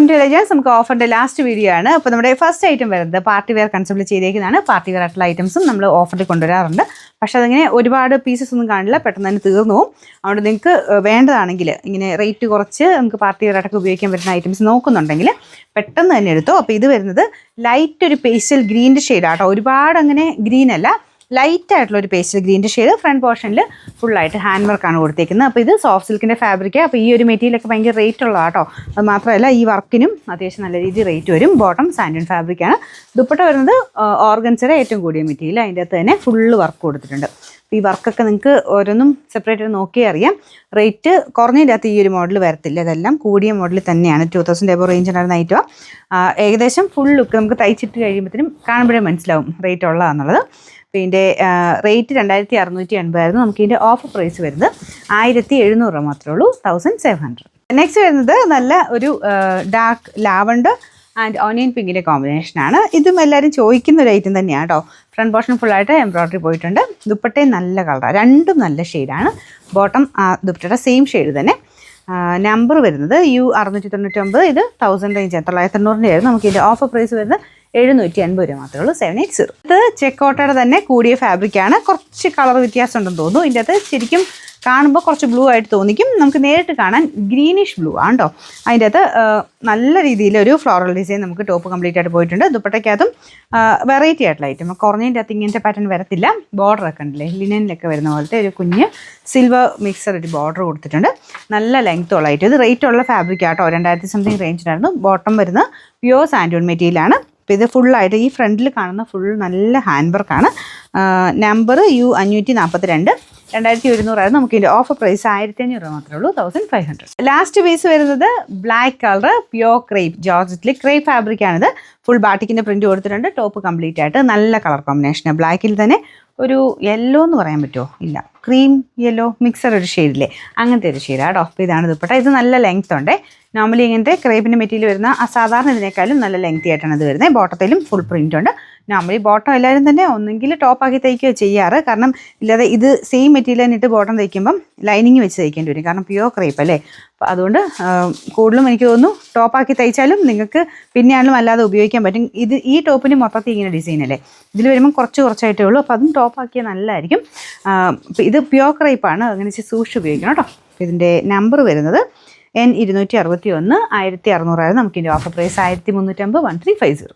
To elegance. നമുക്ക് ഓഫറിൻ്റെ last video ആണ്. അപ്പോൾ നമ്മുടെ ഫസ്റ്റ് ഐറ്റം വരുന്നത് പാർട്ടി വെയർ കൺസെപ്റ്റിൽ ചെയ്തേക്കുന്നതാണ്. പാർട്ടി വെയർ ആയിട്ടുള്ള ഐറ്റംസും നമ്മൾ ഓഫറിൽ കൊണ്ടുവരാറുണ്ട്. പക്ഷേ അതിങ്ങനെ ഒരുപാട് പീസസ് ഒന്നും കാണില്ല, പെട്ടെന്ന് തന്നെ തീർന്നു പോകും. അതുകൊണ്ട് നിങ്ങൾക്ക് വേണ്ടതാണെങ്കിൽ ഇങ്ങനെ റേറ്റ് കുറച്ച് നമുക്ക് പാർട്ടി വെയർ ആയിട്ടൊക്കെ ഉപയോഗിക്കാൻ പറ്റുന്ന ഐറ്റംസ് നോക്കുന്നുണ്ടെങ്കിൽ പെട്ടെന്ന് തന്നെ എടുത്തോ. അപ്പോൾ ഇത് വരുന്നത് ലൈറ്റ് ഒരു പേസ്റ്റൽ ഗ്രീൻ്റെ ഷെയ്ഡാട്ടോ. ഒരുപാട് അങ്ങനെ ഗ്രീൻ അല്ല, ലൈറ്റ് ആയിട്ടുള്ള ഒരു പേസ്റ്റൽ ഗ്രീൻ്റെ ഷെയ്ഡ്. ഫ്രണ്ട് പോർഷനിൽ ഫുള്ളായിട്ട് ഹാൻഡ് വർക്കാണ് കൊടുത്തേക്കുന്നത്. അപ്പോൾ ഇത് സോഫ്റ്റ് സിൽക്കിൻ്റെ ഫാബ്രിക്കാണ്. അപ്പോൾ ഈ ഒരു മെറ്റീരിയലൊക്കെ ഭയങ്കര റേറ്റ് ഉള്ളതാണ് കേട്ടോ. അത് മാത്രമല്ല ഈ വർക്കിനും അത്യാവശ്യം നല്ല രീതിയിൽ റേറ്റ് വരും. ബോട്ടം സാൻഡൂൺ ഫാബ്രിക്കാണ്. ദുപ്പട്ട വരുന്നത് ഓർഗൻസയുടെ ഏറ്റവും കൂടിയ മെറ്റീരിയൽ. അതിൻ്റെ അകത്ത് തന്നെ ഫുള്ള് വർക്ക് കൊടുത്തിട്ടുണ്ട്. ഈ വർക്കൊക്കെ നിങ്ങൾക്ക് ഓരോന്നും സെപ്പറേറ്റ് നോക്കിയേ അറിയാം. റേറ്റ് കുറഞ്ഞതിൻ്റെ അകത്ത് ഈ ഒരു മോഡൽ വരത്തില്ല. ഇതെല്ലാം കൂടിയ മോഡൽ തന്നെയാണ്. 2000 എബോ റേഞ്ച് ഉണ്ടായിരുന്ന ഐറ്റം. ഏകദേശം ഫുൾ ലുക്ക് നമുക്ക് തയ്ച്ചിട്ട് കഴിയുമ്പോഴത്തേനും കാണുമ്പോഴേ മനസ്സിലാവും റേറ്റ് ഉള്ളതാണെന്നുള്ളത്. അപ്പോൾ ഇതിൻ്റെ റേറ്റ് 2680 ആയിരുന്നു. നമുക്ക് ഇതിൻ്റെ ഓഫർ പ്രൈസ് വരുന്നത് 1700 രൂപ മാത്രമേ ഉള്ളൂ, 1700. നെക്സ്റ്റ് വരുന്നത് നല്ല ഒരു ഡാർക്ക് ലാവണ്ടർ ആൻഡ് ഓണിയൻ പിങ്കിൻ്റെ കോമ്പിനേഷനാണ്. ഇതും എല്ലാവരും ചോദിക്കുന്ന ഒരു ഐറ്റം തന്നെയാണ് കേട്ടോ. ഫ്രണ്ട് പോർഷൻ ഫുള്ളായിട്ട് എംബ്രോയ്ഡറി പോയിട്ടുണ്ട്. ദുപ്പട്ടയും നല്ല കളറാണ്, രണ്ടും നല്ല ഷെയ്ഡാണ്. ബോട്ടം ദുപ്പട്ടയുടെ സെയിം ഷെയ്ഡ് തന്നെ. നമ്പർ വരുന്നത് U699. ഇത് 1000 റേഞ്ച് 990 ആയിരുന്നു. നമുക്ക് ഇതിൻ്റെ ഓഫർ പ്രൈസ് വരുന്നത് 780 രൂപ മാത്രമേ ഉള്ളൂ, 780. ഇത് ചെക്കോട്ടയുടെ തന്നെ കൂടിയ ഫാബ്രിക്കാണ്. കുറച്ച് കളർ വ്യത്യാസം ഉണ്ടെന്ന് തോന്നുന്നു. ഇതിൻ്റെ അകത്ത് ശരിക്കും കാണുമ്പോൾ കുറച്ച് ബ്ലൂ ആയിട്ട് തോന്നിക്കും. നമുക്ക് നേരിട്ട് കാണാൻ ഗ്രീനിഷ് ബ്ലൂ ആണ് കേട്ടോ. അതിൻ്റെ അകത്ത് നല്ല രീതിയിലൊരു ഫ്ലോറൽ ഡിസൈൻ നമുക്ക് ടോപ്പ് കംപ്ലീറ്റ് ആയിട്ട് പോയിട്ടുണ്ട്. ദുപ്പട്ടയ്ക്കകത്തും വെറൈറ്റി ആയിട്ടുള്ള ഐറ്റം. കുറഞ്ഞതിൻ്റെ അകത്ത് ഇങ്ങനത്തെ പാറ്റേൺ വരത്തില്ല. ബോർഡറൊക്കെ ഉണ്ടല്ലേ, ലിനനിലൊക്കെ വരുന്ന പോലത്തെ ഒരു കുഞ്ഞ് സിൽവർ മിക്സർ ഒരു ബോർഡർ കൊടുത്തിട്ടുണ്ട്. നല്ല ലെങ്ത് ഉള്ള ഐറ്റം. ഇത് റേറ്റ് ഉള്ള ഫാബ്രിക് ആട്ടോ. 2000 സംതിങ് റേഞ്ചിലായിരുന്നു. ബോട്ടം വരുന്നത് പ്യുവർ സാൻഡൂൺ മെറ്റീരിയലാണ്. അപ്പോൾ ഇത് ഫുള്ളായിട്ട് ഈ ഫ്രണ്ടിൽ കാണുന്ന ഫുൾ നല്ല ഹാൻഡ് വർക്കാണ്. Number U542. 2100 ആയിരുന്നു. നമുക്ക് ഇതിൻ്റെ ഓഫർ പ്രൈസ് 1500 രൂപ മാത്രമേ ഉള്ളൂ, 1500. ലാസ്റ്റ് പീസ് വരുന്നത് ബ്ലാക്ക് കളർ പ്യോർ ക്രേപ്പ് ജോർജറ്റിൽ ക്രേപ്പ് ഫാബ്രിക്കാണിത്. ഫുൾ ബാട്ടിക്കിൻ്റെ പ്രിൻറ്റ് കൊടുത്തിട്ടുണ്ട്. ടോപ്പ് കംപ്ലീറ്റ് ആയിട്ട് നല്ല കളർ കോമ്പിനേഷനാണ്. ബ്ലാക്കിൽ തന്നെ ഒരു യെല്ലോ എന്ന് പറയാൻ പറ്റുമോ, ഇല്ല, ക്രീം യെല്ലോ മിക്സർ ഒരു ഷെയ്ഡില്ലേ, അങ്ങനത്തെ ഒരു ഷെയ്ഡാണ് കേട്ടോ. അപ്പോൾ ഇതാണ് ദുപ്പട്ട. ഇത് നല്ല ലെങ്ത് ഉണ്ട്. നോർമലി ഇങ്ങനത്തെ ക്രേപ്പിൻ്റെ മെറ്റീരിയൽ വരുന്ന സാധാരണ ഇതിനേക്കാളും നല്ല ലെങ്തി ആയിട്ടാണ് ഇത് വരുന്നത്. ബോട്ടത്തിലും ഫുൾ പ്രിൻ്റ് ഉണ്ട്. നോർമലി ബോട്ടം എല്ലാവരും തന്നെ ഒന്നെങ്കിൽ ടോപ്പാക്കി തയ്ക്കുകയോ ചെയ്യാറ്. കാരണം ഇല്ലാതെ ഇത് സെയിം മെറ്റീരിയൽ തന്നെ ഇട്ട് ബോട്ടം തയ്ക്കുമ്പം ലൈനിങ് വെച്ച് തയ്ക്കേണ്ടി വരും. കാരണം പ്യുവർ ക്രേപ്പ് അല്ലേ. അപ്പോൾ അതുകൊണ്ട് കൂടുതലും എനിക്ക് തോന്നുന്നു ടോപ്പാക്കി തയ്ച്ചാലും നിങ്ങൾക്ക് പിന്നെയാണെങ്കിലും അല്ലാതെ ഉപയോഗിക്കാൻ പറ്റും. ഇത് ഈ ടോപ്പിന് മൊത്തത്തിൽ ഇങ്ങനെ ഡിസൈൻ അല്ലേ. ഇതിൽ വരുമ്പോൾ കുറച്ചായിട്ടേ ഉള്ളൂ. അപ്പോൾ അതും ടോപ്പാക്കിയാൽ നല്ലതായിരിക്കും. ഇത് പ്യുവർ ക്രേപ്പാണ്, അങ്ങനെ സൂക്ഷിച്ച് ഉപയോഗിക്കണം കേട്ടോ. ഇതിൻ്റെ നമ്പർ വരുന്നത് N261. 1600 ആയിരുന്നു. നമുക്കിതിൻ്റെ ഓഫർ പ്രൈസ് 1350, 1350.